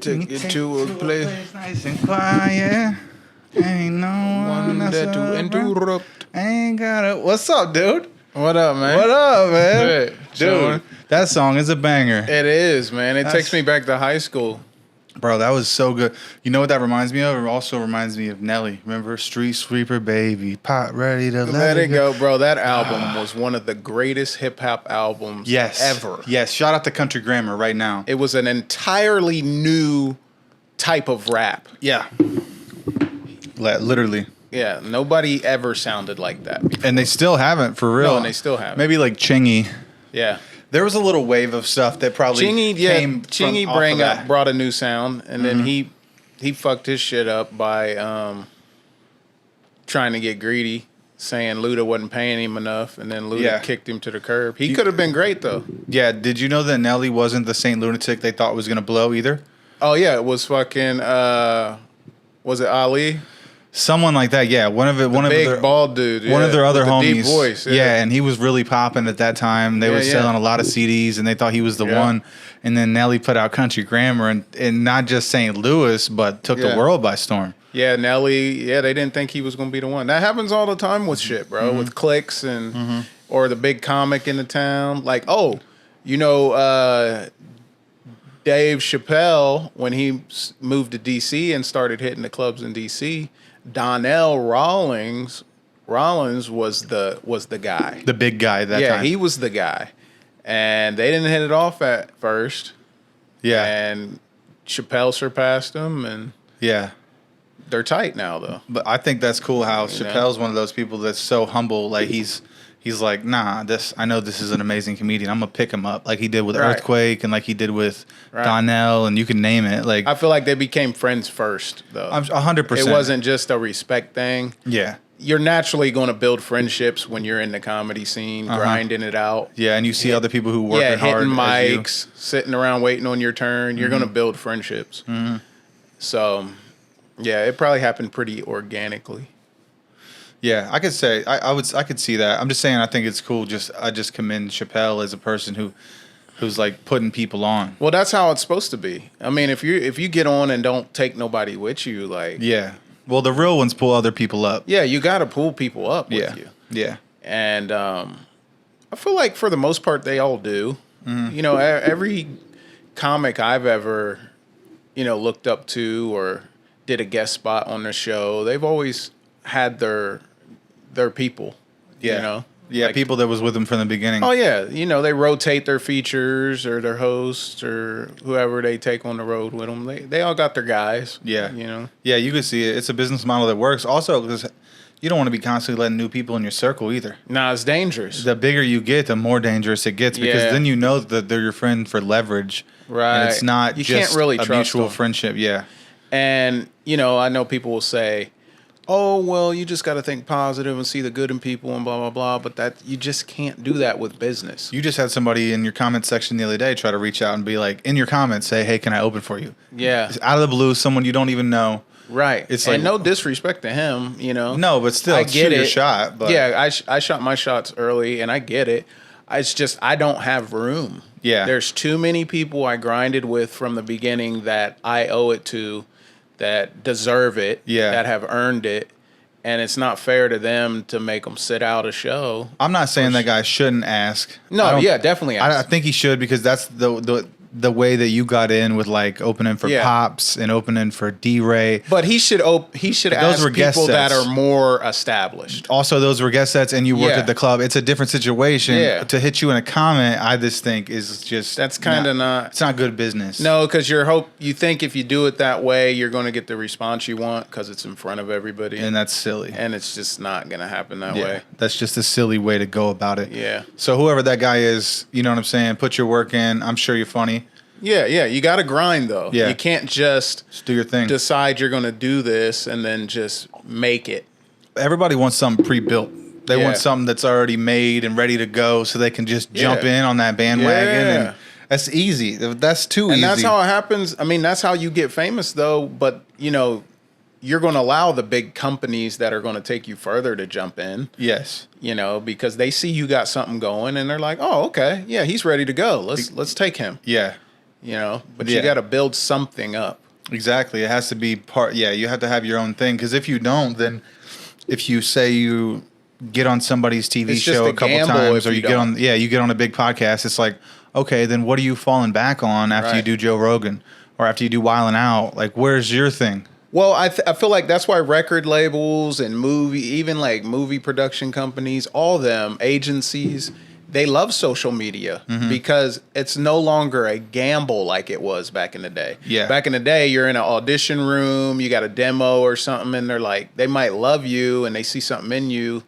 Take it to a place nice and quiet. Ain't no one that to interrupt. Ain't gotta. What's up, dude? What up, man? What up, man? Hey, Dude, chillin'. that song is a banger. It is, man. It That's- takes me back to high school. Bro, that was so good. You know what that reminds me of? It also reminds me of Nelly. Remember? Street Sweeper, baby. Pot ready to Let it go, bro. That album was one of the greatest hip-hop albums ever. Yes. Shout out to Country Grammar right now. It was an entirely new type of rap. Yeah. Literally. Yeah, nobody ever sounded like that before. And they still haven't, for real. No, and they still haven't. Maybe like Chingy. Yeah. There was a little wave of stuff that probably Chingy brought a new sound, and then he fucked his shit up by trying to get greedy, saying Luda wasn't paying him enough, and then Luda kicked him to the curb. He could have been great though. Yeah, did you know that Nelly wasn't the Saint Lunatic they thought was gonna blow either? Oh yeah, it was fucking was it Ali? Someone like that, yeah. One of Big bald dude. One of their other with the homies. deep voice. Yeah, and he was really popping at that time. They were selling a lot of CDs, and they thought he was the one. And then Nelly put out Country Grammar, and not just St. Louis, but took the world by storm. Yeah, Nelly. Yeah, they didn't think he was going to be the one. That happens all the time with shit, bro. With clicks and or the big comic in the town. Like, Dave Chappelle, when he moved to DC and started hitting the clubs in DC, Donnell Rawlings was the guy. The big guy at that time. Yeah, he was the guy. And they didn't hit it off at first. Yeah. And Chappelle surpassed him, and they're tight now though. But I think that's cool how Chappelle's one of those people that's so humble. Like he's like, nah, I know this is an amazing comedian. I'm gonna pick him up like he did with Earthquake and like he did with Donnell, and you can name it. Like I feel like they became friends first though. I'm 100%. It wasn't just a respect thing. Yeah. You're naturally going to build friendships when you're in the comedy scene, grinding it out. Yeah, and you see other people who work hard. Hitting mics, sitting around waiting on your turn. You're going to build friendships. So, yeah, it probably happened pretty organically. Yeah, I could say I could see that. I'm just saying I think it's cool. I just commend Chappelle as a person who's like putting people on. Well, that's how it's supposed to be. I mean, if you get on and don't take nobody with you, like Well, the real ones pull other people up. Yeah, you got to pull people up with you. Yeah. And I feel like for the most part they all do. You know, every comic I've ever, looked up to or did a guest spot on the show, they've always had their people. Yeah. Yeah, like, people that was with them from the beginning. Oh, yeah. They rotate their features or their hosts or whoever they take on the road with them. They all got their guys. Yeah. Yeah, you can see it. It's a business model that works. Also, because you don't want to be constantly letting new people in your circle either. Nah, it's dangerous. The bigger you get, the more dangerous it gets because then you know that they're your friend for leverage. Right. And it's not you just can't really a trust mutual them. friendship. Yeah. And, I know people will say, oh, well, you just got to think positive and see the good in people and blah, blah, blah. But that you just can't do that with business. You just had somebody in your comment section the other day try to reach out and be like, in your comments, say, hey, can I open for you? Yeah. It's out of the blue, someone you don't even know. Right. It's and like, no disrespect to him, No, but still, I get your shot. But. Yeah, I shot my shots early, and I get it. It's just I don't have room. Yeah. There's too many people I grinded with from the beginning that I owe it to, that deserve it, that have earned it. And it's not fair to them to make them sit out a show. I'm not saying that guy shouldn't ask. No, definitely ask. I think he should because that's the way that you got in with like opening for Pops and opening for D-Ray. But he should ask people that are more established. Also, those were guest sets, and you worked at the club. It's a different situation. Yeah. To hit you in a comment, I just think is just that's kind of not. It's not good business. No, because you think if you do it that way, you're going to get the response you want because it's in front of everybody, and that's silly. And it's just not going to happen that way. That's just a silly way to go about it. Yeah. So whoever that guy is, you know what I'm saying. Put your work in. I'm sure you're funny. Yeah. You got to grind though. Yeah. You can't just do your thing. Decide you're going to do this and then just make it. Everybody wants something pre-built. They want something that's already made and ready to go, so they can just jump in on that bandwagon. Yeah. And that's easy. That's too easy. And that's how it happens. I mean, that's how you get famous, though. But you're going to allow the big companies that are going to take you further to jump in. Yes. Because they see you got something going, and they're like, "Oh, okay, yeah, he's ready to go. Let's take him." Yeah. but you got to build something up. Exactly. It has to be part. Yeah, you have to have your own thing. Because if you don't, then if you say you get on somebody's TV show a couple times, or you get on a big podcast, it's like, okay, then what are you falling back on after you do Joe Rogan or after you do Wildin' Out? Like, where's your thing? Well, I feel like that's why record labels and even like movie production companies, all them agencies, they love social media because it's no longer a gamble like it was back in the day. Yeah. Back in the day, you're in an audition room, you got a demo or something, and they're like, they might love you and they see something in you,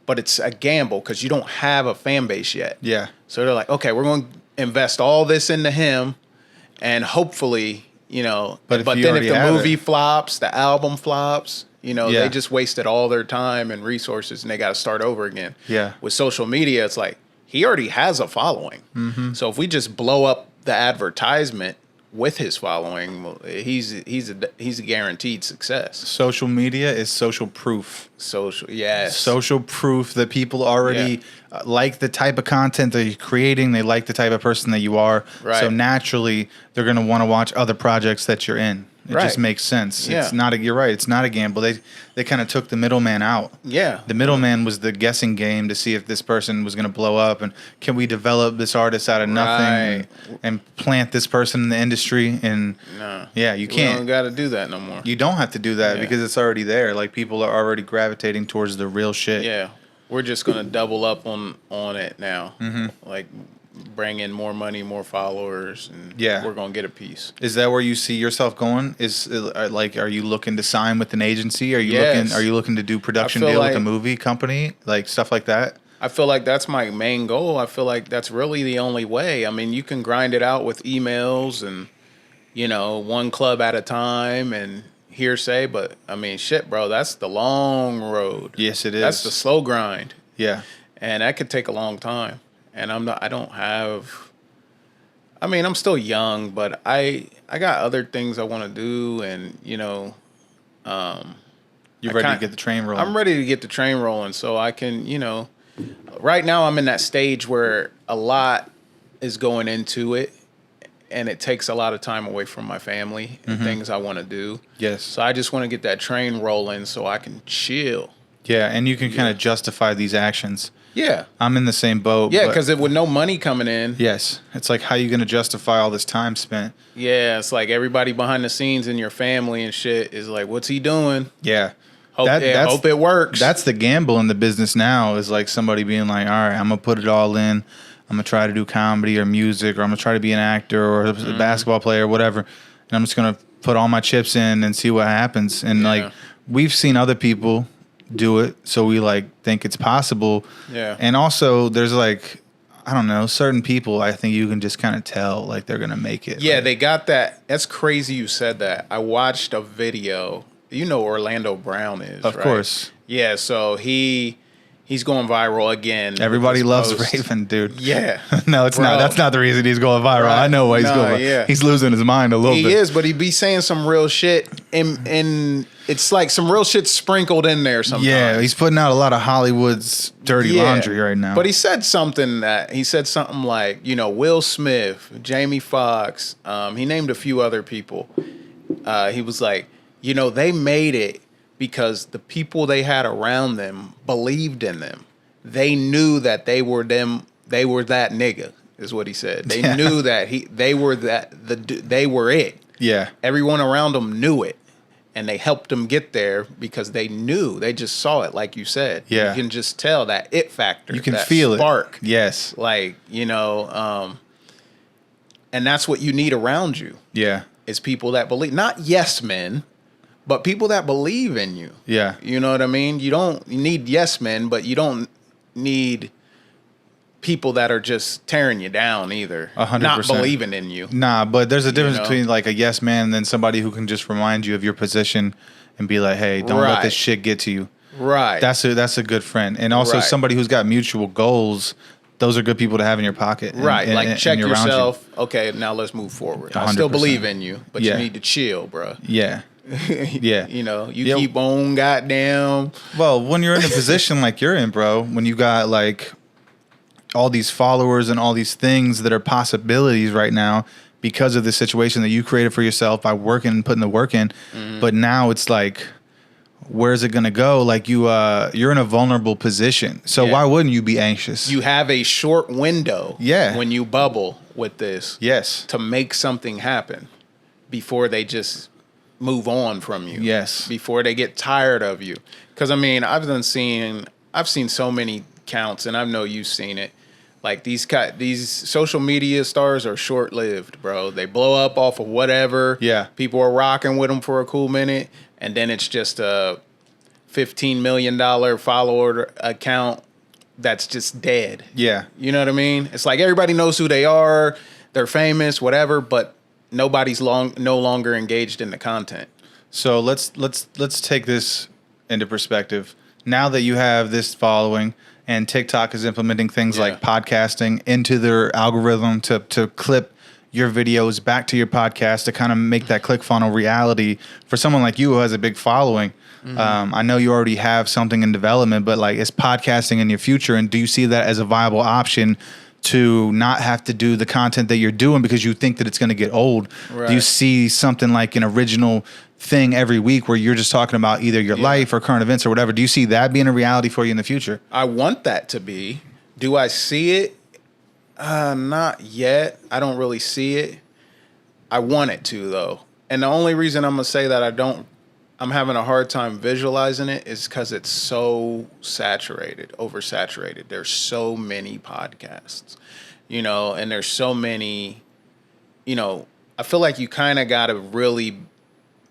but it's a gamble because you don't have a fan base yet. Yeah. So they're like, okay, we're going to invest all this into him, and hopefully, but then if the movie flops, the album flops, they just wasted all their time and resources, and they got to start over again. Yeah. With social media, it's like, he already has a following. So if we just blow up the advertisement with his following, he's a guaranteed success. Social media is social proof. Social proof that people already like the type of content that you're creating. They like the type of person that you are. Right. So naturally, they're going to want to watch other projects that you're in. It just makes sense. Yeah. You're right. It's not a gamble. They kind of took the middleman out. Yeah. The middleman was the guessing game to see if this person was going to blow up, and can we develop this artist out of nothing and plant this person in the industry. And you can't. You don't got to do that no more. You don't have to do that because it's already there. Like, people are already gravitating towards the real shit. Yeah. We're just going to double up on it now. Like, bring in more money, more followers, and we're going to get a piece. Is that where you see yourself going? Are you looking to sign with an agency? Are you looking to do production deal with a movie company? Like, stuff like that? I feel like that's my main goal. I feel like that's really the only way. I mean, you can grind it out with emails and, one club at a time and hearsay, but I mean, shit, bro, that's the long road. Yes, it is. That's the slow grind. Yeah. And that could take a long time. And I'm still young, but I got other things I want to do, and you're ready to get the train rolling. I'm ready to get the train rolling, so I can, right now I'm in that stage where a lot is going into it, and it takes a lot of time away from my family and things I want to do. Yes. So I just want to get that train rolling so I can chill. Yeah, and you can kind of justify these actions. Yeah. I'm in the same boat. Yeah, because with no money coming in. Yes. It's like, how are you going to justify all this time spent? Yeah, it's like everybody behind the scenes in your family and shit is like, what's he doing? Yeah. Hope it works. That's the gamble in the business now, is like somebody being like, all right, I'm going to put it all in. I'm going to try to do comedy or music, or I'm going to try to be an actor or a basketball player or whatever. And I'm just going to put all my chips in and see what happens. And like, we've seen other people do it, so we like think it's possible. Yeah. And also there's like, I don't know, certain people I think you can just kind of tell like they're gonna make it. Yeah, they got that. That's crazy you said that. I watched a video. Orlando Brown is, of course. Yeah, so he's going viral again. Everybody loves Raven, dude. Yeah. No, it's not. That's not the reason he's going viral. Right. I know why he's going viral. Yeah. He's losing his mind a little bit. He is, but he be saying some real shit, and it's like some real shit sprinkled in there sometimes. Yeah, he's putting out a lot of Hollywood's dirty laundry right now. But he said something like, Will Smith, Jamie Foxx, he named a few other people. He was like, they made it because the people they had around them believed in them. They knew that they were them. They were that nigga, is what he said. They knew that they were they were it. Yeah. Everyone around them knew it, and they helped them get there because they knew. They just saw it, like you said. Yeah. You can just tell that it factor. You can that feel spark. It. Yes. Like, and that's what you need around you. Yeah. Is people that believe, not yes men, but people that believe in you. Yeah. You know what I mean? You need yes men, but you don't need people that are just tearing you down either. 100%. Not believing in you. Nah, but there's a difference between like a yes man and then somebody who can just remind you of your position and be like, hey, don't let this shit get to you. Right. That's a good friend. And also somebody who's got mutual goals. Those are good people to have in your pocket. Right. Like, check yourself. Okay, now let's move forward. 100%. I still believe in you, but you need to chill, bro. Yeah. Yeah. You keep on goddamn. Well, when you're in a position like you're in, bro, when you got like all these followers and all these things that are possibilities right now, because of the situation that you created for yourself by working and putting the work in. But now it's like, where's it going to go? Like you're in a vulnerable position. So why wouldn't you be anxious? You have a short window when you bubble with this to make something happen before they just move on from you. Yes. Before they get tired of you. Because, I mean, I've seen so many counts, and I know you've seen it. Like, these social media stars are short-lived, bro. They blow up off of whatever. Yeah. People are rocking with them for a cool minute, and then it's just a $15 million follower account that's just dead. Yeah. You know what I mean? It's like everybody knows who they are. They're famous, whatever, but nobody's no longer engaged in the content. So let's take this into perspective. Now that you have this following and TikTok is implementing things like podcasting into their algorithm to clip your videos back to your podcast to kind of make that ClickFunnels reality for someone like you who has a big following. I know you already have something in development, but like, is podcasting in your future? And do you see that as a viable option to not have to do the content that you're doing because you think that it's going to get old? Right. Do you see something like an original thing every week where you're just talking about either your life or current events or whatever? Do you see that being a reality for you in the future? I want that to be. Do I see it? Not yet. I don't really see it. I want it to, though. And the only reason I'm going to say that I'm having a hard time visualizing it is because it's so oversaturated. There's so many podcasts, and there's so many, I feel like you kind of got to really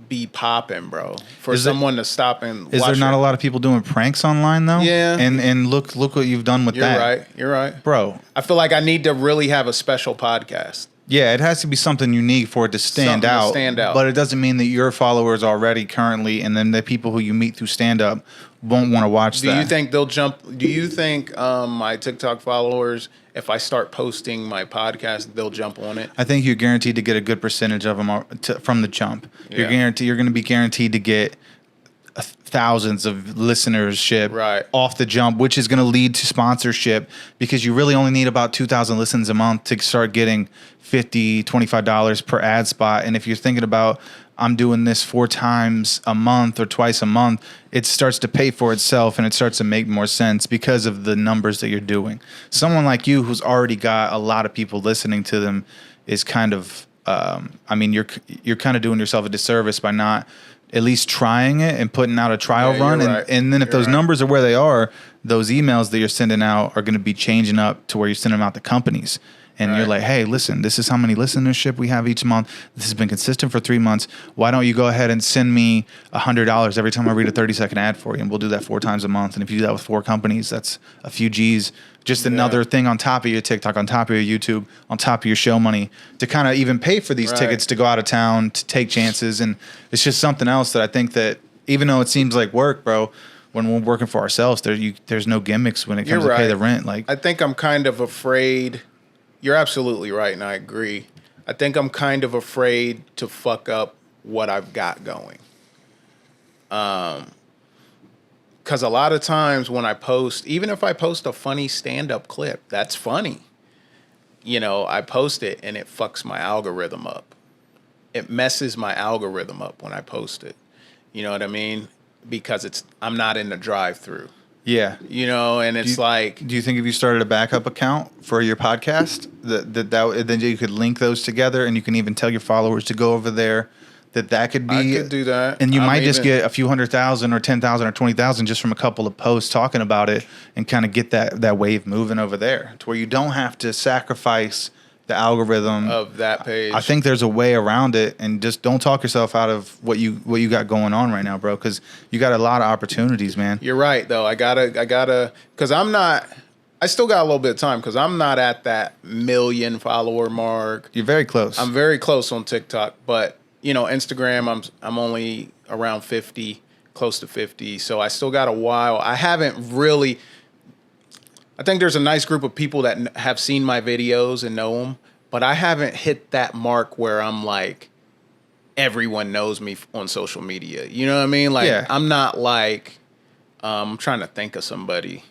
be popping, bro, for someone to stop and watch. Is there not a lot of people doing pranks online, though? Yeah. And look what you've done with that. You're right. Bro. I feel like I need to really have a special podcast. Yeah, it has to be something unique for it to stand out. But it doesn't mean that your followers already currently and then the people who you meet through stand-up won't want to watch that. Do you think they'll jump? Do you think my TikTok followers, if I start posting my podcast, they'll jump on it? I think you're guaranteed to get a good percentage of them from the jump. You're going to be guaranteed to get thousands of listenership off the jump, which is going to lead to sponsorship because you really only need about 2,000 listens a month to start getting $50, $25 per ad spot. And if you're thinking about, I'm doing this 4 times a month or twice a month, it starts to pay for itself and it starts to make more sense because of the numbers that you're doing. Someone like you who's already got a lot of people listening to them is kind of, you're kind of doing yourself a disservice by not at least trying it and putting out a trial run. And then if those numbers are where they are, those emails that you're sending out are going to be changing up to where you're sending them out to companies. And you're like, hey, listen, this is how many listenership we have each month. This has been consistent for 3 months. Why don't you go ahead and send me $100 every time I read a 30-second ad for you? And we'll do that 4 times a month. And if you do that with 4 companies, that's a few G's. Just another thing on top of your TikTok, on top of your YouTube, on top of your show money to kind of even pay for these tickets to go out of town, to take chances. And it's just something else that I think that even though it seems like work, bro, when we're working for ourselves, there's no gimmicks when it comes to pay the rent. Like, I think I'm kind of afraid. You're absolutely right, and I agree. I think I'm kind of afraid to fuck up what I've got going. Because a lot of times when I post, even if I post a funny stand-up clip, that's funny. I post it, and it fucks my algorithm up. It messes my algorithm up when I post it. You know what I mean? Because I'm not in the drive-through. Yeah. And it's like... Do you think if you started a backup account for your podcast, that then you could link those together and you can even tell your followers to go over there, that could be... I could do that. And you might just get a few 100,000 or 10,000 or 20,000 just from a couple of posts talking about it and kind of get that wave moving over there to where you don't have to sacrifice the algorithm of that page. I think there's a way around it, and just don't talk yourself out of what you got going on right now, bro, because you got a lot of opportunities, man. You're right, though. I gotta, because I still got a little bit of time because I'm not at that 1 million follower mark. You're very close. I'm very close on TikTok, but Instagram, I'm only around 50, close to 50, so I still got a while. I haven't really. I think there's a nice group of people that have seen my videos and know them, but I haven't hit that mark where I'm like, everyone knows me on social media. You know what I mean? Like, I'm not like, I'm trying to think of somebody.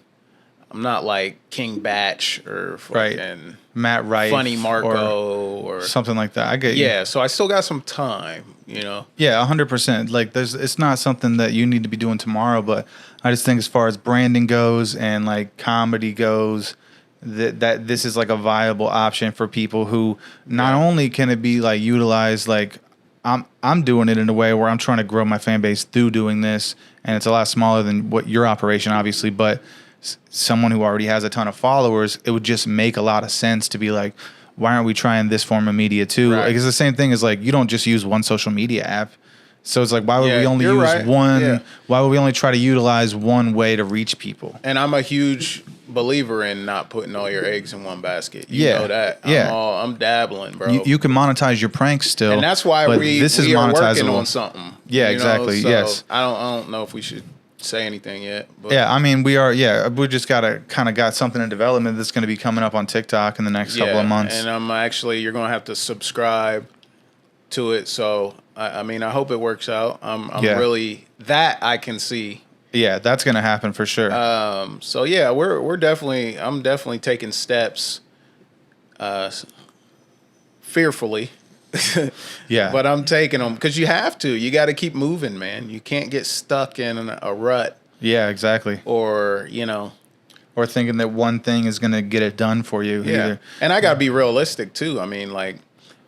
I'm not like King Batch or fucking Matt Rife, Funny Marco or something like that. I get you. Yeah, so I still got some time, you know. Yeah, 100%. Like, it's not something that you need to be doing tomorrow, but I just think as far as branding goes and like comedy goes, that this is like a viable option for people who not only can it be like utilized, like I'm doing it in a way where I'm trying to grow my fan base through doing this, and it's a lot smaller than what your operation, obviously, but someone who already has a ton of followers, it would just make a lot of sense to be like, why aren't we trying this form of media too? Right. Like, it's the same thing as like, you don't just use one social media app. So it's like, why would we only use right. one? Yeah. Why would we only try to utilize one way to reach people? And I'm a huge believer in not putting all your eggs in one basket. You know that. I'm dabbling, bro. You can monetize your pranks still. And that's why we are working on something. Yeah, exactly. So yes. I don't know if we should say anything yet. But yeah, I mean, we just got something in development that's going to be coming up on TikTok in the next couple of months. And you're going to have to subscribe to it. So, I mean, I hope it works out. I'm really, that I can see. Yeah, that's going to happen for sure. So yeah, I'm definitely taking steps, fearfully. Yeah. But I'm taking them because you have to. You got to keep moving, man. You can't get stuck in a rut. Yeah, exactly. Or, or thinking that one thing is going to get it done for you. Yeah. Either. And I got to be realistic too. I mean, like,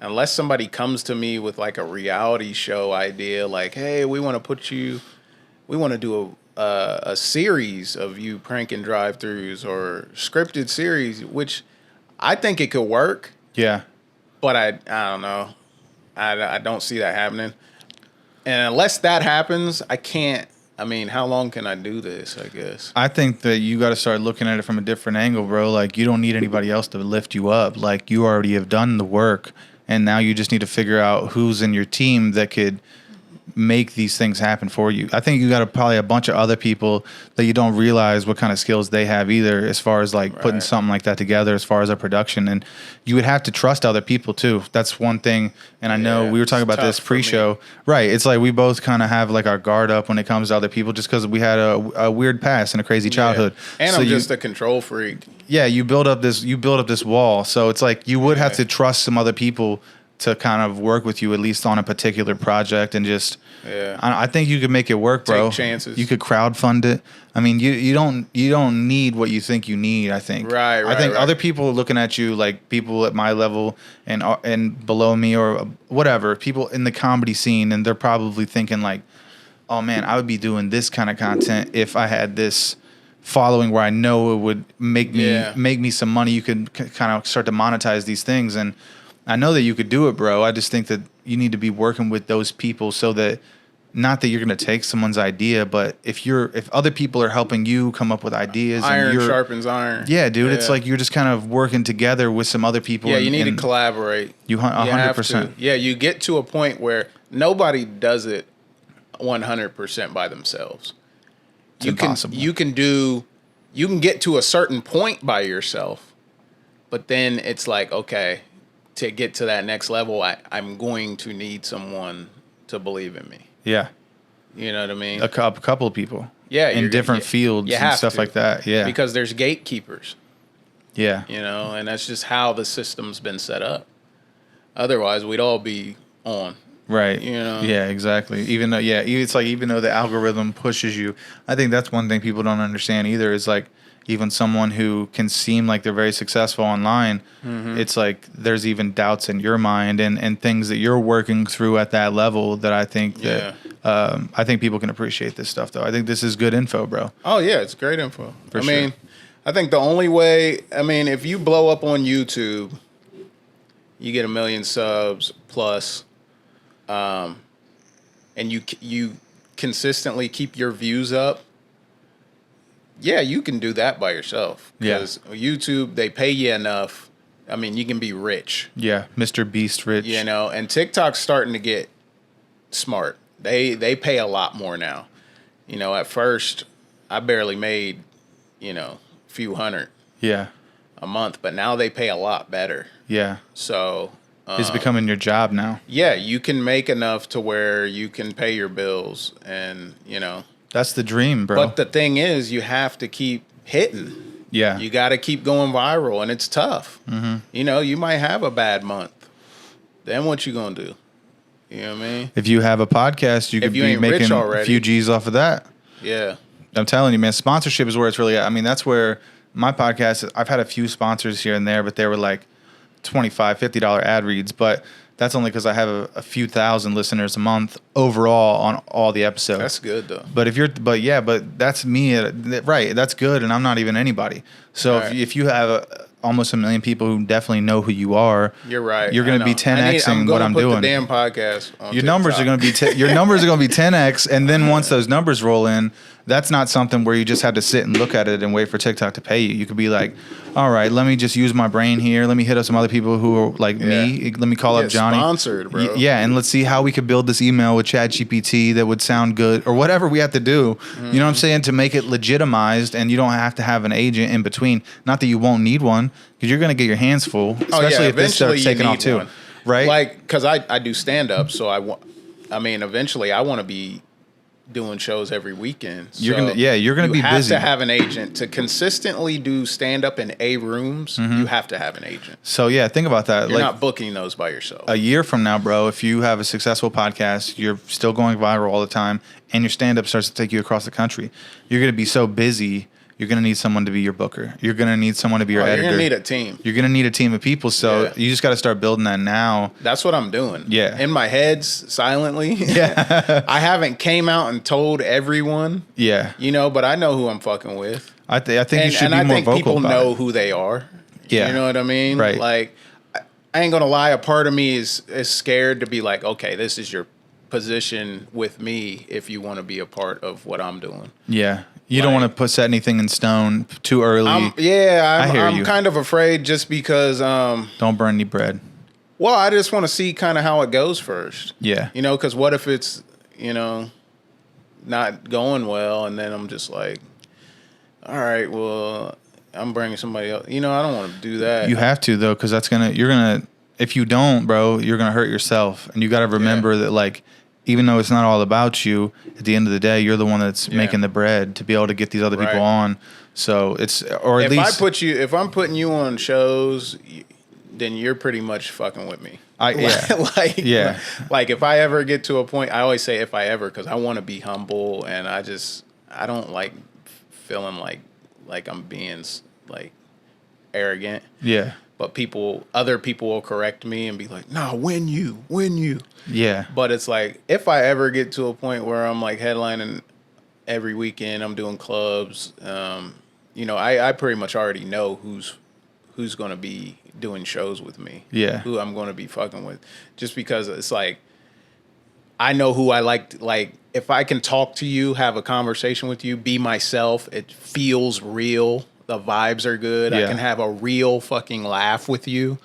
unless somebody comes to me with like a reality show idea, like, hey, we want to do a series of you pranking drive-thrus or scripted series, which I think it could work. Yeah. But I don't know. I don't see that happening. And unless that happens, I can't. I mean, how long can I do this, I guess? I think that you got to start looking at it from a different angle, bro. Like, you don't need anybody else to lift you up. Like, you already have done the work, and now you just need to figure out who's in your team that could make these things happen for you. I think you got probably a bunch of other people that you don't realize what kind of skills they have either, as far as like putting something like that together, as far as a production. And you would have to trust other people too. That's one thing. And I know we were talking about this pre-show, right? It's like we both kind of have like our guard up when it comes to other people, just because we had a weird past and a crazy childhood. And so I'm just a control freak. Yeah, you build up this wall. So it's like you would have to trust some other people to kind of work with you at least on a particular project, and just I think you could make it work, bro. Take chances. You could crowdfund it. I mean, you don't need what you think you need. I think I think other people are looking at you, like people at my level and below me or whatever, people in the comedy scene, and they're probably thinking like, oh man, I would be doing this kind of content if I had this following where I know it would make me some money. You could kind of start to monetize these things, and I know that you could do it, bro. I just think that you need to be working with those people so that, not that you're going to take someone's idea, but if other people are helping you come up with ideas, iron sharpens iron. Yeah, dude, it's like you're just kind of working together with some other people. Yeah, you need to collaborate. You 100%. Yeah, you get to a point where nobody does it 100% by themselves. It's impossible. You can get to a certain point by yourself, but then it's like, okay, to get to that next level, I'm going to need someone to believe in me. Yeah. You know what I mean? A couple of people. Yeah. In different fields and stuff like that. Yeah. Because there's gatekeepers. Yeah. You know, and that's just how the system's been set up. Otherwise, we'd all be on. Right. You know? Yeah, exactly. Even though the algorithm pushes you, I think that's one thing people don't understand either, is like, even someone who can seem like they're very successful online, it's like there's even doubts in your mind and things that you're working through at that level that I think that I think people can appreciate this stuff, though. I think this is good info, bro. Oh, yeah, it's great info. I mean, I think the only way, if you blow up on YouTube, you get 1 million subs plus, and you consistently keep your views up, yeah, you can do that by yourself. Because YouTube, they pay you enough. I mean, you can be rich. Yeah, Mr. Beast rich. You know, and TikTok's starting to get smart. They pay a lot more now. You know, at first, I barely made, a few hundred a month. But now they pay a lot better. Yeah. So it's becoming your job now. Yeah, you can make enough to where you can pay your bills and, That's the dream, bro. But the thing is, you have to keep hitting. Yeah. You got to keep going viral, and it's tough. Mm-hmm. You know, you might have a bad month. Then what you going to do? You know what I mean? If you have a podcast, you could be making a few G's off of that. Yeah. I'm telling you, man, sponsorship is where it's really at. I mean, that's where my podcast, I've had a few sponsors here and there, but they were like $25, $50 ad reads. But that's only because I have a few thousand listeners a month overall on all the episodes. That's good, though. But that's me. Right. That's good. And I'm not even anybody. So if you have almost 1 million people who definitely know who you are, you're right. You're going to be 10xing what I'm doing. The damn podcast on your numbers are going to be your numbers are going to be 10x, and then once those numbers roll in, that's not something where you just have to sit and look at it and wait for TikTok to pay you. You could be like, all right, let me just use my brain here. Let me hit up some other people who are like me. Let me call up Johnny. Sponsored, bro. Yeah, and let's see how we could build this email with ChatGPT that would sound good, or whatever we have to do. Mm-hmm. You know what I'm saying, to make it legitimized, and you don't have to have an agent in between. Not that you won't need one, because you're going to get your hands full, especially if this starts taking off too. Right? Like, because I do stand up, so eventually I want to be doing shows every weekend. You're gonna be busy. You have to have an agent to consistently do stand up in A rooms. Mm-hmm. You have to have an agent. So yeah, think about that. You're not booking those by yourself. A year from now, bro, if you have a successful podcast, you're still going viral all the time, and your stand up starts to take you across the country, you're gonna be so busy. You're going to need someone to be your booker. You're going to need someone to be your editor. You're going to need a team. You're going to need a team of people. So you just got to start building that now. That's what I'm doing. Yeah. In my head, silently. Yeah. I haven't came out and told everyone. Yeah. You know, but I know who I'm fucking with. I think you should be more vocal about it. And I think people know who they are. Yeah. You know what I mean? Right. Like, I ain't going to lie. A part of me is scared to be like, okay, this is your position with me if you want to be a part of what I'm doing. Yeah. You don't want to set anything in stone too early. I'm kind of afraid just because. Don't burn any bread. Well, I just want to see kind of how it goes first. Yeah. You know, because what if it's, not going well, and then I'm just like, all right, well, I'm bringing somebody else. I don't want to do that. You have to, though, because if you don't, bro, you're going to hurt yourself. And you got to remember that, like, even though it's not all about you, at the end of the day, you're the one that's making the bread to be able to get these other people on. So if I'm putting you on shows, then you're pretty much fucking with me. Like if I ever get to a point, I always say if I ever, because I want to be humble, and I don't like feeling like I'm being like arrogant. Yeah. But other people will correct me and be like, "No, win you." Yeah. But it's like, if I ever get to a point where I'm like headlining every weekend, I'm doing clubs, I pretty much already know who's going to be doing shows with me. Yeah. Who I'm going to be fucking with. Just because it's like, I know who I like. Like, if I can talk to you, have a conversation with you, be myself, it feels real. The vibes are good. I can have a real fucking laugh with you.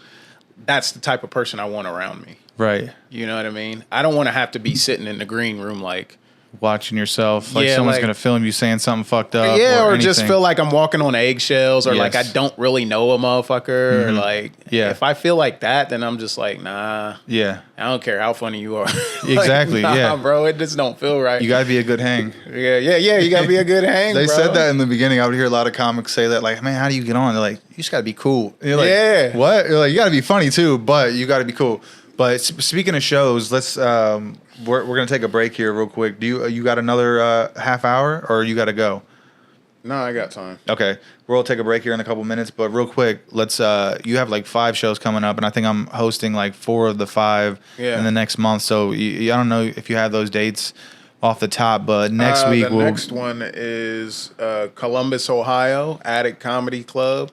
That's the type of person I want around me. Right. You know what I mean? I don't want to have to be sitting in the green room like watching yourself, like someone's going to film you saying something fucked up. Yeah, or just feel like I'm walking on eggshells, or like I don't really know a motherfucker. Or like, if I feel like that, then I'm just like, nah. Yeah. I don't care how funny you are. Exactly. Bro, it just don't feel right. You got to be a good hang. Yeah. You got to be a good hang, They bro. said that in the beginning. I would hear a lot of comics say that, like, man, how do you get on? They're like, you just got to be cool. And you're like, what? You're like, you got to be funny too, but you got to be cool. But speaking of shows, let's we're gonna take a break here real quick. Do you got another half hour, or you got to go? No, I got time. Okay, we'll take a break here in a couple minutes. But real quick, let's. You have like 5 shows coming up, and I think I'm hosting like 4 of the 5 in the next month. So I don't know if you have those dates off the top, but next week next one is Columbus, Ohio, Attic Comedy Club.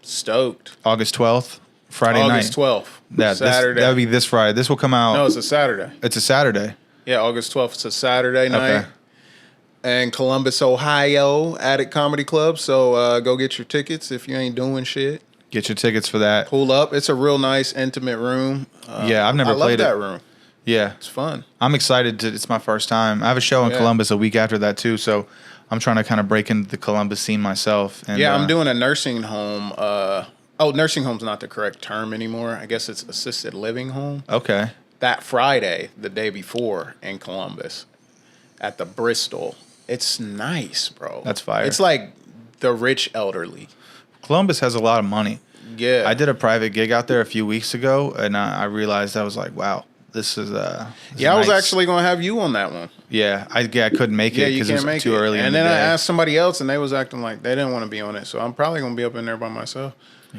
Stoked. August 12th. Friday night. August 12th. Saturday. That would be this Friday. This will come out. No, it's a Saturday. It's a Saturday. Yeah, August 12th. It's a Saturday night. Okay. And Columbus, Ohio, Attic Comedy Club. So go get your tickets if you ain't doing shit. Get your tickets for that. Pull up. It's a real nice, intimate room. Yeah, I've never played it. I love that room. Yeah. It's fun. I'm excited. It's my first time. I have a show in Columbus a week after that, too. So I'm trying to kind of break into the Columbus scene myself. And, I'm doing a nursing home. Nursing home's not the correct term anymore. I guess it's assisted living home. Okay. That Friday, the day before, in Columbus, at the Bristol. It's nice, bro. That's fire. It's like the rich elderly. Columbus has a lot of money. Yeah. I did a private gig out there a few weeks ago, and I realized, I was like, wow, this is I nice. was actually going to have you on that one. Yeah, I couldn't make it because it was too early in And the then day. I asked somebody else, and they was acting like they didn't want to be on it. So I'm probably going to be up in there by myself.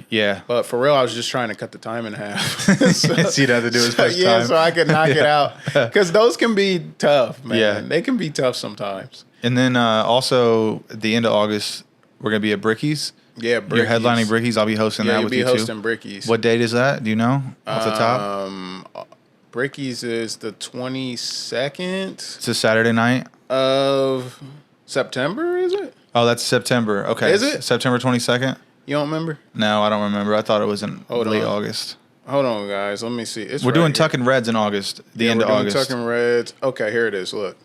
Yeah. But for real, I was just trying to cut the time in half. So you don't have to do as much time. Yeah, so I could knock it out. Because those can be tough, man. Yeah. They can be tough sometimes. And then also at the end of August, we're going to be at Bricky's. Yeah, Bricky's. You're headlining Bricky's. I'll be hosting that with you too. Yeah, you'll be hosting Bricky's. What date is that? Do you know off the top? Bricky's is the 22nd. It's a Saturday night. Of September, is it? Oh, that's September. Okay. Is it? September 22nd? You don't remember? No, I don't remember. I thought it was in late August. Hold on, guys. Let me see. We're doing Tuck and Reds in August. The end of August. Tuck and Reds. Okay, here it is. Look.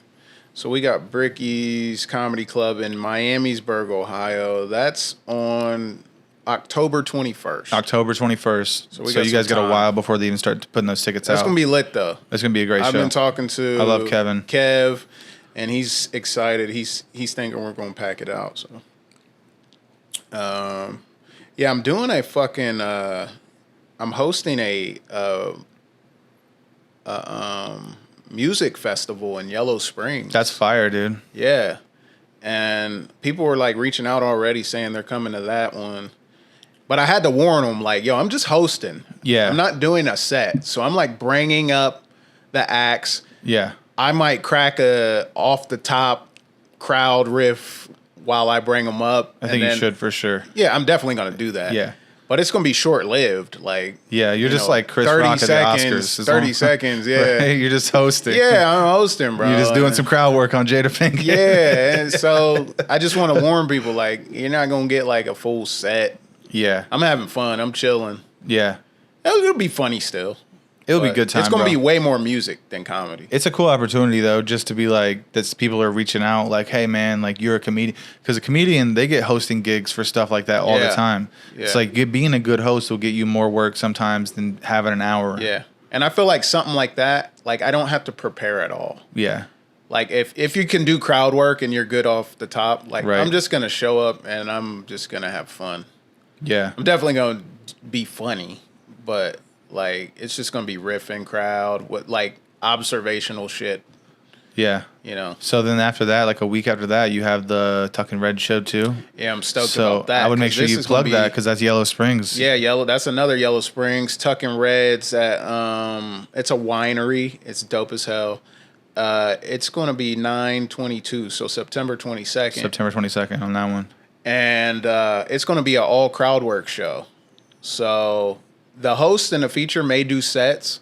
So we got Bricky's Comedy Club in Miamisburg, Ohio. That's on October 21st. October 21st. So you guys got a while before they even start putting those tickets out. That's going to be lit, though. That's going to be a great show. I've been talking to I love Kevin. Kev, and he's excited. He's thinking we're going to pack it out. So, yeah, I'm doing a fucking. I'm hosting a music festival in Yellow Springs. That's fire, dude. Yeah, and people were like reaching out already saying they're coming to that one. But I had to warn them, like, yo, I'm just hosting. Yeah. I'm not doing a set. So I'm like bringing up the acts. Yeah. I might crack a off the top crowd riff while I bring them up. I think you should for sure. Yeah, I'm definitely going to do that. Yeah. But it's going to be short lived. Like, yeah, you're just like Chris Rock at the Oscars. 30 seconds, yeah. Right? You're just hosting. Yeah, I'm hosting, bro. You're just doing some crowd work on Jada Pinkett. Yeah, and so I just want to warn people, like, you're not going to get like a full set. Yeah. I'm having fun. I'm chilling. Yeah. It'll be funny still. It'll be a good time. It's going to be way more music than comedy. It's a cool opportunity, though, just to be like, that people are reaching out, like, hey, man, like, you're a comedian. Because a comedian, they get hosting gigs for stuff like that all the time. Yeah. It's like being a good host will get you more work sometimes than having an hour. Yeah. And I feel like something like that, like, I don't have to prepare at all. Yeah. Like, if you can do crowd work and you're good off the top, like, right. I'm just going to show up and I'm just going to have fun. Yeah. I'm definitely going to be funny, but, like, it's just going to be riffing crowd with, like, observational shit. Yeah. You know? So then after that, like a week after that, you have the Tuck and Red show, too? Yeah, I'm stoked about that. I would make sure you plug that because that's Yellow Springs. Yeah, that's another Yellow Springs. Tuck and Reds at, it's a winery. It's dope as hell. It's going to be 9/22, so September 22nd. September 22nd on that one. And it's going to be an all crowd work show. So the host and the feature may do sets.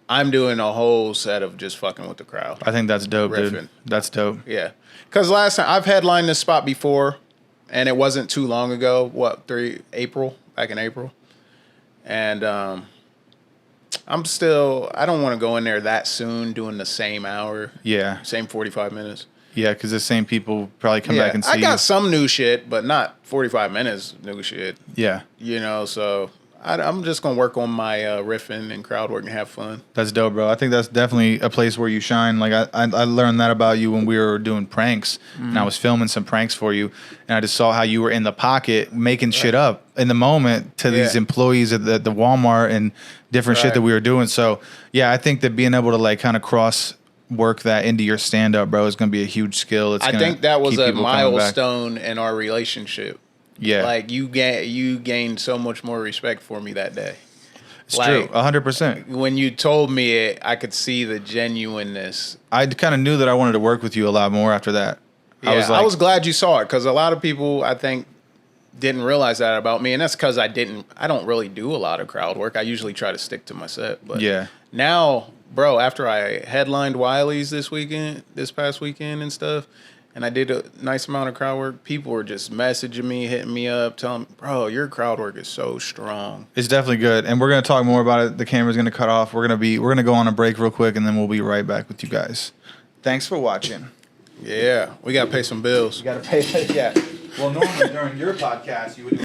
I'm doing a whole set of just fucking with the crowd. I think that's dope, riffing. Dude. That's dope. Yeah. Because last time, I've headlined this spot before, and it wasn't too long ago. Back in April. And I don't want to go in there that soon doing the same hour. Yeah. Same 45 minutes. Yeah, because the same people probably come back and see I got some new shit, but not 45 minutes new shit. Yeah. You know, so I'm just going to work on my riffing and crowd work and have fun. That's dope, bro. I think that's definitely a place where you shine. Like, I learned that about you when we were doing pranks, and I was filming some pranks for you, and I just saw how you were in the pocket making shit up in the moment to these employees at the Walmart and different shit that we were doing. So, yeah, I think that being able to, like, kind of cross work that into your stand-up, bro, is going to be a huge skill. I think that was a milestone in our relationship. Yeah. Like, you gained so much more respect for me that day. It's true, 100%. When you told me it, I could see the genuineness. I kind of knew that I wanted to work with you a lot more after that. Yeah, I was glad you saw it, because a lot of people, I think, didn't realize that about me, and that's because I don't really do a lot of crowd work. I usually try to stick to my set. But now, bro, after I headlined Wiley's this past weekend and stuff, and I did a nice amount of crowd work, people were just messaging me, hitting me up, telling me, bro, your crowd work is so strong. It's definitely good. And we're going to talk more about it. The camera's going to cut off. We're going to go on a break real quick, and then we'll be right back with you guys. Thanks for watching. Yeah, we got to pay some bills. You got to pay. Yeah. Well, normally during your podcast, you would do